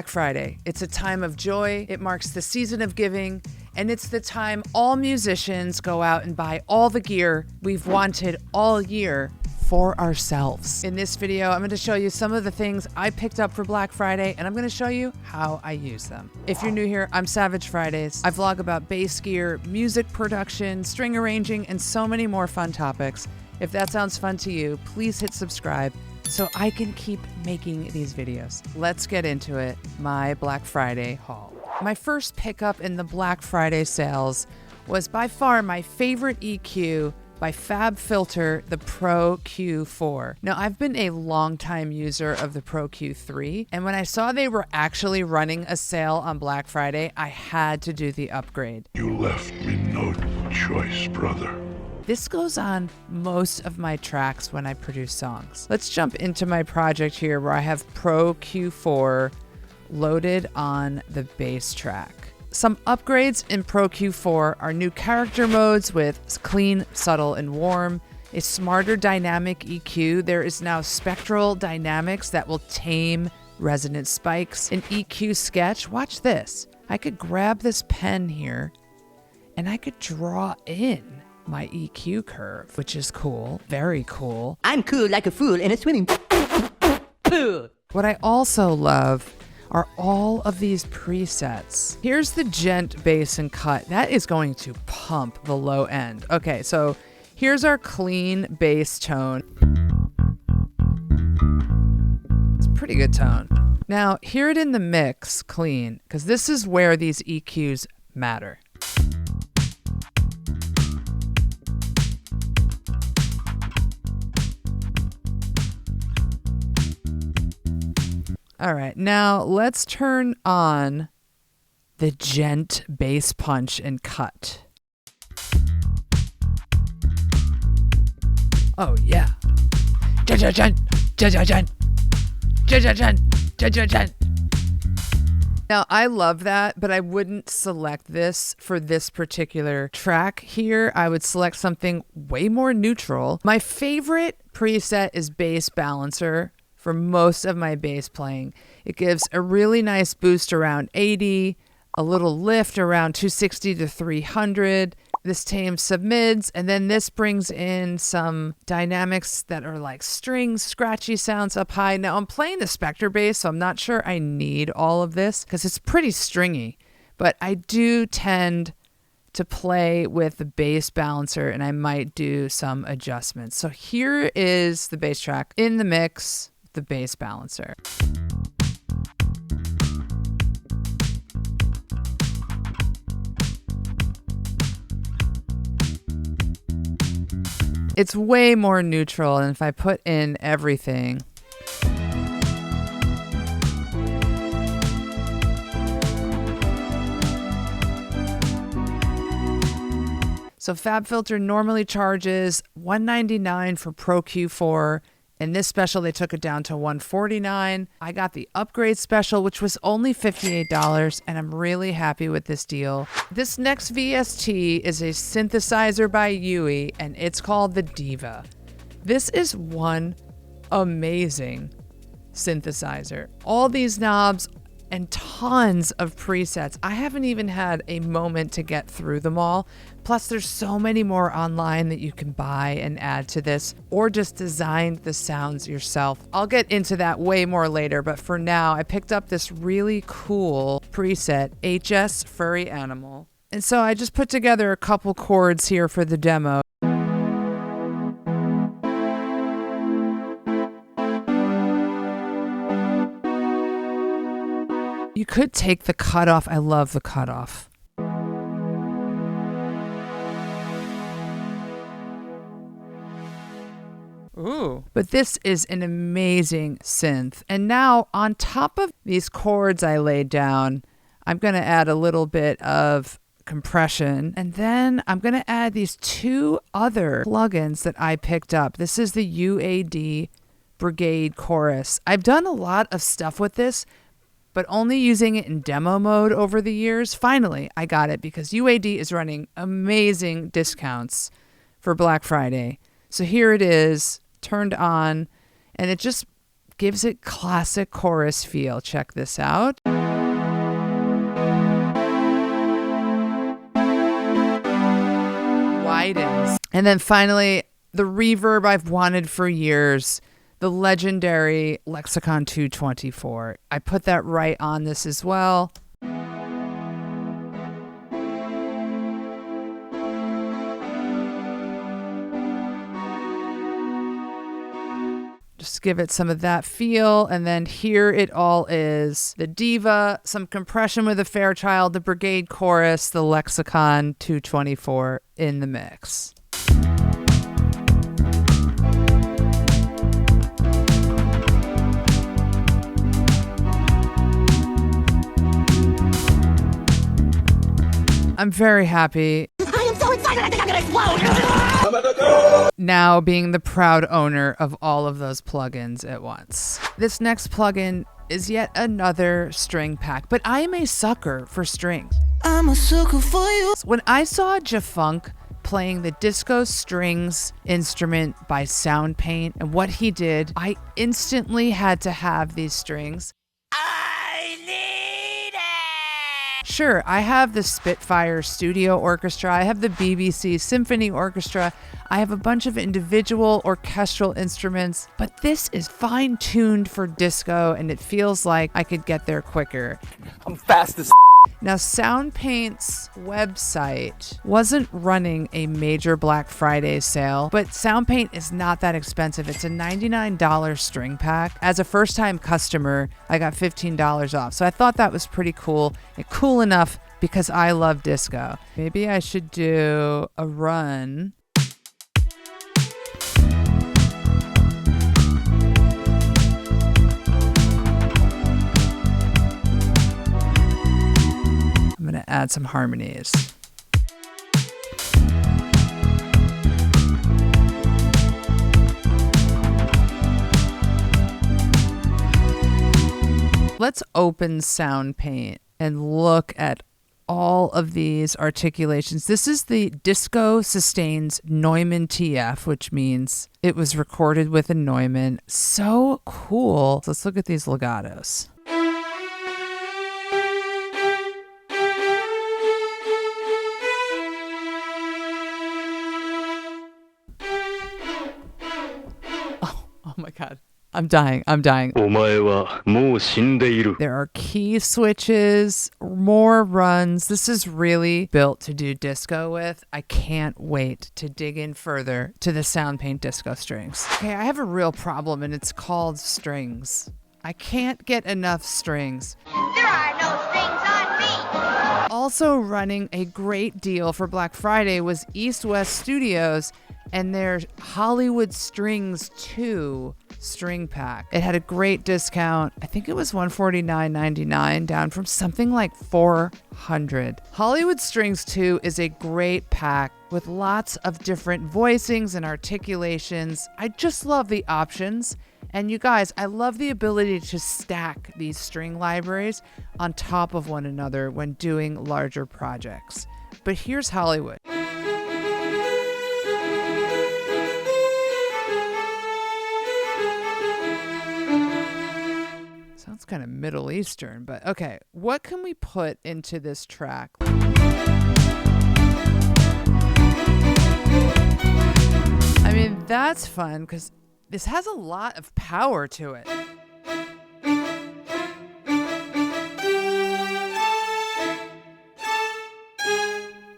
Black Friday. It's a time of joy. It marks the season of giving, and it's the time all musicians go out and buy all the gear we've wanted all year for ourselves. In this video, I'm going to show you some of the things I picked up for Black Friday, and I'm going to show you how I use them. If you're new here, I'm Savage Fridays. I vlog about bass gear, music production, string arranging, and so many more fun topics. If that sounds fun to you, please hit subscribe so I can keep making these videos. Let's get into it. My Black Friday haul. My first pickup in the Black Friday sales was by far my favorite EQ by FabFilter, the Pro Q4. Now, I've been a longtime user of the Pro Q3, and when I saw they were actually running a sale on Black Friday, I had to do the upgrade. You left me no choice, brother. This goes on most of my tracks when I produce songs. Let's jump into my project here where I have Pro Q4 loaded on the bass track. Some upgrades in Pro Q4 are new character modes with clean, subtle, and warm, a smarter dynamic EQ. There is now spectral dynamics that will tame resonant spikes. An EQ sketch, watch this. I could grab this pen here and I could draw in my EQ curve, which is cool, very cool. I'm cool like a fool in a swimming pool. What I also love are all of these presets. Here's the gent, bass, and cut. That is going to pump the low end. Okay, so here's our clean bass tone. It's a pretty good tone. Now, hear it in the mix clean, because this is where these EQs matter. All right, now let's turn on the gent bass punch and cut. Oh yeah. Now I love that, but I wouldn't select this for this particular track here. I would select something way more neutral. My favorite preset is Bass Balancer. For most of my bass playing, it gives a really nice boost around 80, a little lift around 260 to 300. This tames submids, and then this brings in some dynamics that are like strings, scratchy sounds up high. Now I'm playing the Spectre bass, so I'm not sure I need all of this because it's pretty stringy, but I do tend to play with the bass balancer, and I might do some adjustments. So here is the bass track in the mix, the bass balancer. It's way more neutral, and if I put in everything, so FabFilter normally charges $199 for Pro Q4. In this special, they took it down to $149. I got the upgrade special, which was only $58, and I'm really happy with this deal. This next VST is a synthesizer by Yui, and it's called the Diva. This is one amazing synthesizer. All these knobs and tons of presets. I haven't even had a moment to get through them all. Plus, there's so many more online that you can buy and add to this, or just design the sounds yourself. I'll get into that way more later, but for now, I picked up this really cool preset, HS Furry Animal. And so I just put together a couple chords here for the demo. You could take the cutoff. I love the cutoff. Ooh. But this is an amazing synth. And now on top of these chords I laid down, I'm going to add a little bit of compression. And then I'm going to add these two other plugins that I picked up. This is the UAD Brigade Chorus. I've done a lot of stuff with this, but only using it in demo mode over the years. Finally, I got it because UAD is running amazing discounts for Black Friday. So here it is, turned on, and it just gives it classic chorus feel. Check this out. items. And then finally, the reverb I've wanted for years, the legendary Lexicon 224. I put that right on this as well. Just give it some of that feel. And then here it all is. The Diva, some compression with a Fairchild, the Brigade Chorus, the Lexicon 224 in the mix. I'm very happy. I am so excited, I think I'm gonna explode! Now being the proud owner of all of those plugins at once. This next plugin is yet another string pack, but I am a sucker for strings. I'm a sucker for you. When I saw Jafunk playing the disco strings instrument by Soundpaint and what he did, I instantly had to have these strings. Sure, I have the Spitfire Studio Orchestra, I have the BBC Symphony Orchestra, I have a bunch of individual orchestral instruments, but this is fine-tuned for disco and it feels like I could get there quicker. I'm fast as Now, Soundpaint's website wasn't running a major Black Friday sale, but Soundpaint is not that expensive. It's a $99 string pack. As a first-time customer, I got $15 off. So I thought that was pretty cool and cool enough because I love disco. Maybe I should do a run. I'm going to add some harmonies. Let's open Soundpaint and look at all of these articulations. This is the Disco Sustains Neumann TF, which means it was recorded with a Neumann. So cool. Let's look at these legatos. Oh my God. I'm dying. There are key switches, more runs. This is really built to do disco with. I can't wait to dig in further to the Soundpaint disco strings. Okay, I have a real problem and it's called strings. I can't get enough strings. There are no strings on me! Also running a great deal for Black Friday was East West Studios and their Hollywood Strings 2 string pack. It had a great discount. I think it was $149.99, down from something like $400. Hollywood Strings 2 is a great pack with lots of different voicings and articulations. I just love the options. And you guys, I love the ability to stack these string libraries on top of one another when doing larger projects. But here's Hollywood. Sounds kind of Middle Eastern, but okay. What can we put into this track? I mean, that's fun because this has a lot of power to it.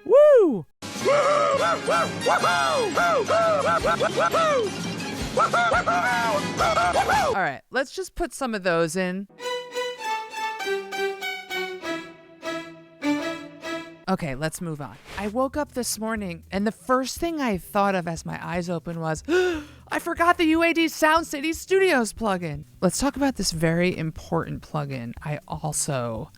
Woo! All right, let's just put some of those in. Okay, let's move on. I woke up this morning and the first thing I thought of as my eyes opened was, I forgot the UAD Sound City Studios plugin. Let's talk about this very important plugin I also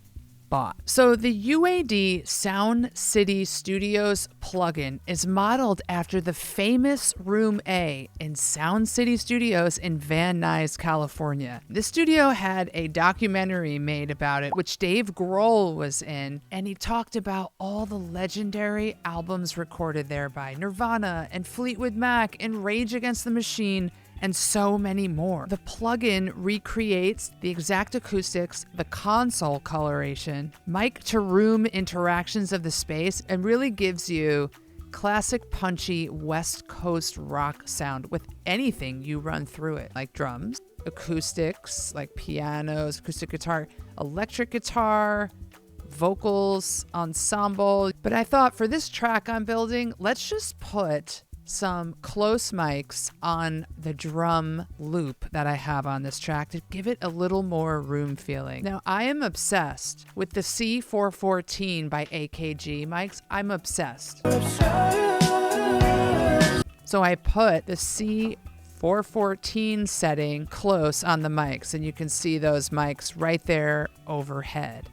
bought. So the UAD Sound City Studios plugin is modeled after the famous Room A in Sound City Studios in Van Nuys, California. The studio had a documentary made about it, which Dave Grohl was in, and he talked about all the legendary albums recorded there by Nirvana and Fleetwood Mac and Rage Against the Machine, and so many more. The plugin recreates the exact acoustics, the console coloration, mic to room interactions of the space, and really gives you classic punchy West Coast rock sound with anything you run through it, like drums, acoustics, like pianos, acoustic guitar, electric guitar, vocals, ensemble. But I thought for this track I'm building, let's just put some close mics on the drum loop that I have on this track to give it a little more room feeling. Now, I am obsessed with the C414 by AKG mics. I'm obsessed. So I put the C414 setting close on the mics, and you can see those mics right there overhead.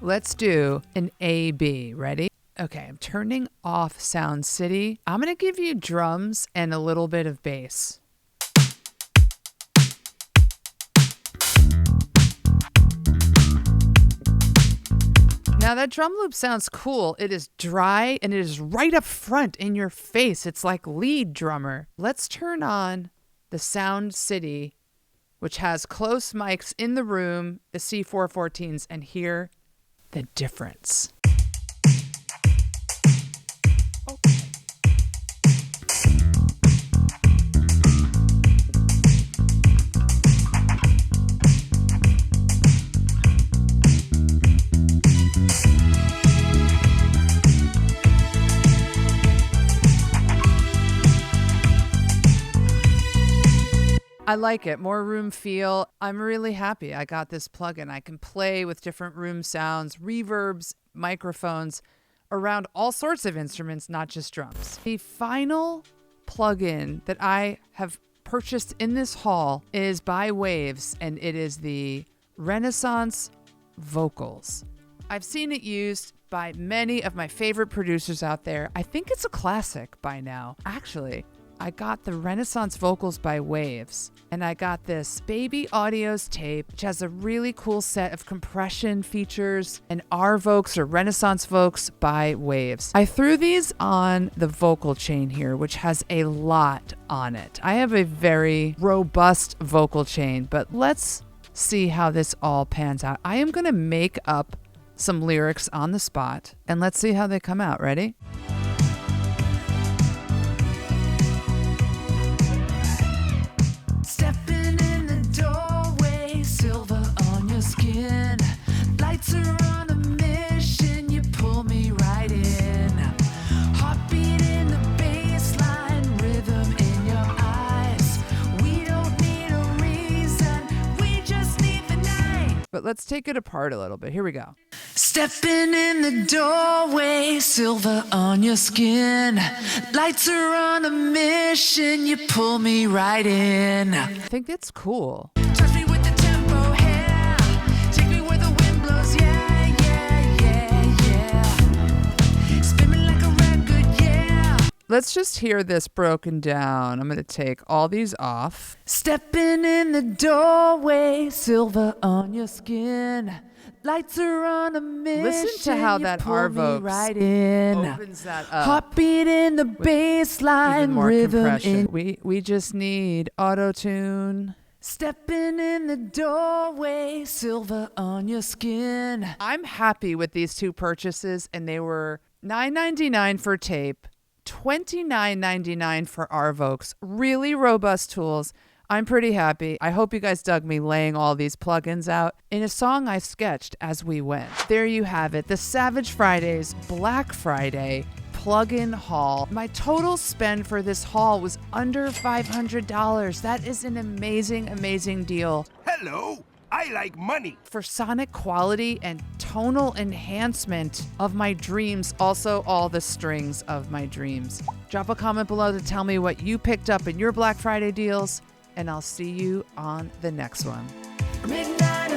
Let's do an A-B. Ready? Okay, I'm turning off Sound City. I'm going to give you drums and a little bit of bass. Now that drum loop sounds cool. It is dry and it is right up front in your face. It's like lead drummer. Let's turn on the Sound City, which has close mics in the room, the C414s, and hear the difference. I like it. More room feel. I'm really happy I got this plugin. I can play with different room sounds, reverbs, microphones, around all sorts of instruments, not just drums. The final plugin that I have purchased in this haul is by Waves, and it is the Renaissance Vocals. I've seen it used by many of my favorite producers out there. I think it's a classic by now. Actually, I got the Renaissance Vocals by Waves, and I got this Baby Audios tape, which has a really cool set of compression features, and R-Vocals or Renaissance Vocals by Waves. I threw these on the vocal chain here, which has a lot on it. I have a very robust vocal chain, but let's see how this all pans out. I am going to make up some lyrics on the spot, and let's see how they come out. Ready? Stepping in the doorway, silver on your skin. Lights are on a mission, you pull me right in. Heartbeat in the baseline, rhythm in your eyes. We don't need a reason, we just need the night. But let's take it apart a little bit. Here we go. Stepping in the doorway, silver on your skin. Lights are on a mission, you pull me right in. I think that's cool. Touch me with the tempo, yeah. Take me where the wind blows, yeah, yeah, yeah, yeah. Spin me like a record, yeah. Let's just hear this broken down. I'm going to take all these off. Stepping in the doorway, silver on your skin. Lights are on a mission. Listen to how that R-Vocals right opens that up. Heartbeat in the baseline, rhythm compression. We just need auto-tune. Stepping in the doorway, silver on your skin. I'm happy with these two purchases, and they were $9.99 for tape, $29.99 for R-Vocals. Really robust tools. I'm pretty happy. I hope you guys dug me laying all these plugins out in a song I sketched as we went. There you have it, the Savage Fridays Black Friday plugin haul. My total spend for this haul was under $500. That is an amazing, amazing deal. Hello, I like money. For sonic quality and tonal enhancement of my dreams, also all the strings of my dreams. Drop a comment below to tell me what you picked up in your Black Friday deals, and I'll see you on the next one. Midnight.